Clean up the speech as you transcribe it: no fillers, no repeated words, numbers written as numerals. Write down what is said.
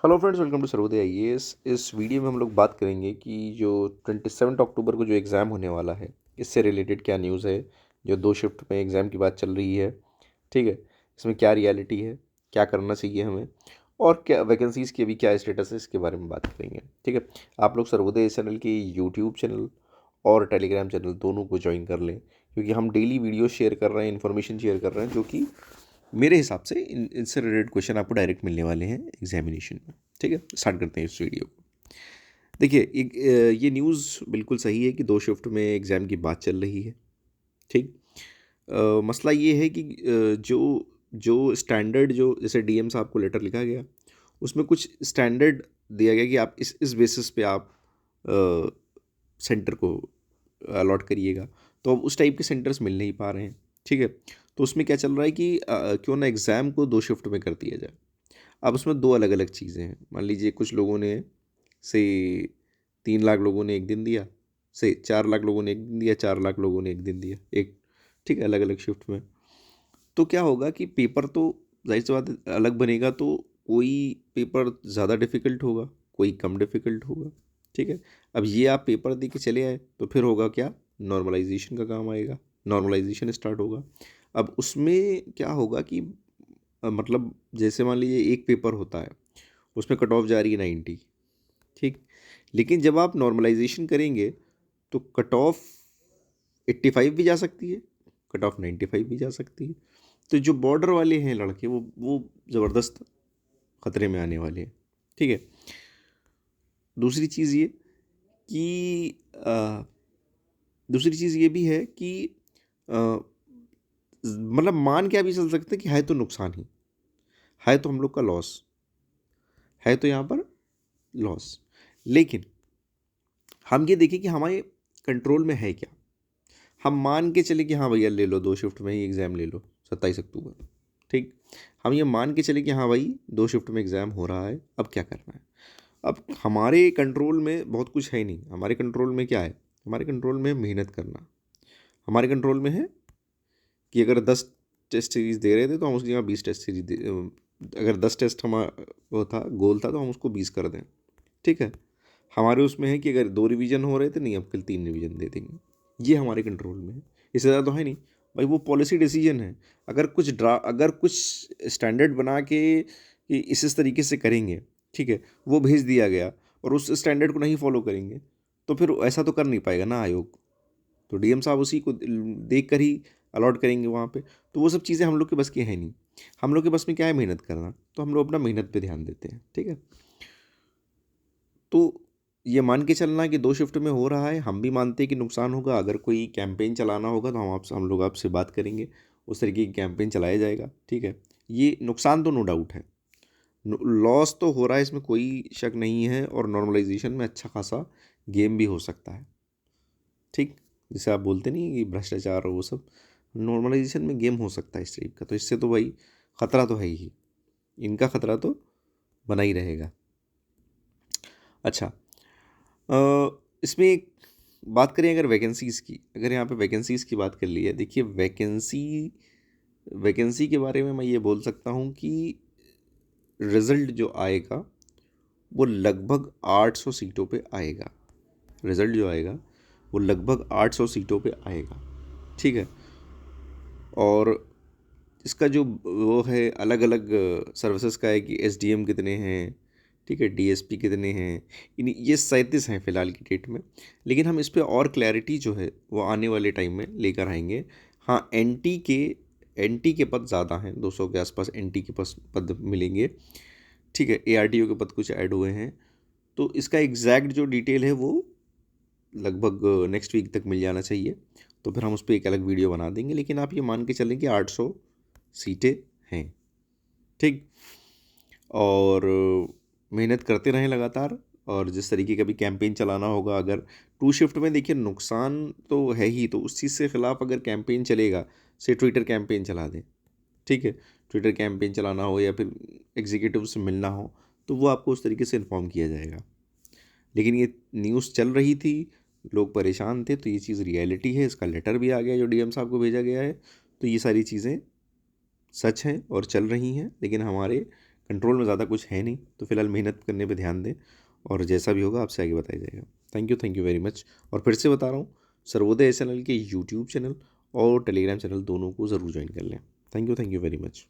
Hello friends, welcome to Sarvodaya IAS. इस video में हम लोग बात करेंगे कि जो 27 अक्टूबर को जो एग्ज़ाम होने वाला है, इससे रिलेटेड क्या न्यूज़ है। जो 2 शिफ्ट में एग्ज़ाम की बात चल रही है, ठीक है, इसमें क्या रियलिटी है, क्या करना चाहिए हमें, और क्या वैकेंसीज़ की अभी क्या स्टेटस है, इसके बारे में बात करेंगे। ठीक है, आप लोग सर्वोदय चैनल के यूट्यूब चैनल और टेलीग्राम चैनल दोनों को ज्वाइन कर लें, क्योंकि हम डेली वीडियो शेयर कर रहे हैं, इन्फॉर्मेशन शेयर कर रहे हैं, जो कि मेरे हिसाब से इनसे रिलेटेड क्वेश्चन आपको डायरेक्ट मिलने वाले हैं एग्जामिनेशन में। ठीक है, स्टार्ट करते हैं इस वीडियो को। देखिए, ये न्यूज़ बिल्कुल सही है कि 2 शिफ्ट में एग्ज़ाम की बात चल रही है। ठीक। मसला ये है कि जो जो स्टैंडर्ड, जो जैसे डीएम साहब को लेटर लिखा गया, उसमें कुछ स्टैंडर्ड दिया गया कि आप इस बेसिस पे आप सेंटर को अलॉट करिएगा। तो अब उस टाइप के सेंटर्स मिल नहीं पा रहे हैं। ठीक है, तो उसमें क्या चल रहा है कि क्यों ना एग्ज़ाम को 2 शिफ्ट में कर दिया जाए। अब उसमें दो अलग अलग चीज़ें हैं। मान लीजिए कुछ लोगों ने से 3 लाख लोगों ने एक दिन दिया, से 4 लाख लोगों ने एक दिन दिया, 4 लाख लोगों ने एक दिन दिया, एक, ठीक है, अलग अलग शिफ्ट में। तो क्या होगा कि पेपर तो जाहिर सी बात है अलग बनेगा, तो कोई पेपर ज़्यादा डिफ़िकल्ट होगा, कोई कम डिफ़िकल्ट होगा। ठीक है, अब ये आप पेपर दे के चले आए तो फिर होगा क्या, नॉर्मलाइजेशन का काम आएगा, नॉर्मलाइजेशन स्टार्ट होगा। अब उसमें क्या होगा कि मतलब जैसे मान लीजिए एक पेपर होता है, उसमें कट ऑफ जा रही है 90। ठीक, लेकिन जब आप नॉर्मलाइजेशन करेंगे तो कट ऑफ 85 भी जा सकती है, कट ऑफ 95 भी जा सकती है। तो जो बॉर्डर वाले हैं लड़के, वो ज़बरदस्त ख़तरे में आने वाले हैं। ठीक है, दूसरी चीज़ ये कि दूसरी चीज़ ये भी है कि अ, मतलब मान के आप ये चल सकते हैं कि है तो नुकसान ही, है तो हम लोग का लॉस, है तो यहाँ पर लॉस। लेकिन हम ये देखें कि हमारे कंट्रोल में है क्या। हम मान के चले कि हाँ भैया ले लो, 2 शिफ्ट में ही एग्ज़ाम ले लो, 27 अक्टूबर। ठीक, हम ये मान के चले कि हाँ भाई 2 शिफ्ट में एग्ज़ाम हो रहा है, अब क्या करना है। अब हमारे कंट्रोल में बहुत कुछ है ही नहीं। हमारे कंट्रोल में क्या है, हमारे कंट्रोल में मेहनत करना। हमारे कंट्रोल में है कि अगर 10 टेस्ट सीरीज़ दे रहे थे तो हम उसकी जगह 20 टेस्ट सीरीज दे, अगर 10 टेस्ट हमारा वो था, गोल था, तो हम उसको 20 कर दें। ठीक है, हमारे उसमें है कि अगर 2 रिवीजन हो रहे थे, नहीं अब कल 3 रिवीजन दे देंगे। ये हमारे कंट्रोल में है, इससे ज़्यादा तो है नहीं। भाई वो पॉलिसी डिसीजन है। अगर कुछ स्टैंडर्ड बना के कि इस तरीके से करेंगे, ठीक है, वो भेज दिया गया और उस स्टैंडर्ड को नहीं फॉलो करेंगे, तो फिर ऐसा तो कर नहीं पाएगा ना आयोग। तो डीएम साहब उसी को देख कर ही अलॉट करेंगे वहाँ पे। तो वो सब चीज़ें हम लोग के बस की है नहीं। हम लोग के बस में क्या है, मेहनत करना। तो हम लोग अपना मेहनत पे ध्यान देते हैं। ठीक है, तो ये मान के चलना कि 2 शिफ्ट में हो रहा है, हम भी मानते हैं कि नुकसान होगा। अगर कोई कैंपेन चलाना होगा तो हम लोग आपसे बात करेंगे, उस तरीके की कैंपेन चलाया जाएगा। ठीक है, ये नुकसान तो नो डाउट है, लॉस तो हो रहा है, इसमें कोई शक नहीं है। और नॉर्मलाइजेशन में अच्छा खासा गेम भी हो सकता है। ठीक, जैसे आप बोलते नहीं कि भ्रष्टाचार और वो सब, नॉर्मलाइजेशन में गेम हो सकता है इस टाइप का। तो इससे तो भाई खतरा तो है ही, इनका खतरा तो बना ही रहेगा। अच्छा, इसमें एक बात करें अगर वैकेंसीज़ की, अगर यहाँ पे वैकेंसीज़ की बात कर ली है, देखिए वैकेंसी के बारे में मैं ये बोल सकता हूँ कि रिज़ल्ट जो आएगा वो लगभग 800 सीटों पे आएगा। रिज़ल्ट जो आएगा वो लगभग 800 सीटों पे आएगा। ठीक है, और इसका जो वो है, अलग अलग सर्विसेज का है कि एसडीएम कितने हैं, ठीक है, डीएसपी कितने हैं। इन ये 37 हैं फ़िलहाल की डेट में। लेकिन हम इस पे और क्लैरिटी जो है वो आने वाले टाइम में लेकर आएंगे। हाँ, एनटी के पद ज़्यादा हैं, 200 के आसपास एनटी के पद मिलेंगे। ठीक है, एआरटीओ के पद कुछ ऐड हुए हैं। तो इसका एग्जैक्ट जो डिटेल है वो लगभग नेक्स्ट वीक तक मिल जाना चाहिए। तो फिर हम उस पर एक अलग वीडियो बना देंगे। लेकिन आप ये मान के चलें कि 800 सीटें हैं। ठीक, और मेहनत करते रहें लगातार। और जिस तरीके का भी कैंपेन चलाना होगा, अगर 2 शिफ्ट में देखिए नुकसान तो है ही, तो उस चीज़ से खिलाफ अगर कैंपेन चलेगा, से ट्विटर कैंपेन चला दें, ठीक है, ट्विटर कैंपेन चलाना हो या फिर एग्जीक्यूटिव से मिलना हो, तो वो आपको उस तरीके से इन्फॉर्म किया जाएगा। लेकिन ये न्यूज़ चल रही थी, लोग परेशान थे, तो ये चीज़ रियलिटी है। इसका लेटर भी आ गया जो डीएम साहब को भेजा गया है। तो ये सारी चीज़ें सच हैं और चल रही हैं। लेकिन हमारे कंट्रोल में ज़्यादा कुछ है नहीं, तो फिलहाल मेहनत करने पे ध्यान दें और जैसा भी होगा आपसे आगे बताया जाएगा। Thank you very much. और फिर से बता रहा हूँ, सर्वोदय SNL के यूट्यूब चैनल और टेलीग्राम चैनल दोनों को ज़रूर ज्वाइन कर लें। Thank you very much.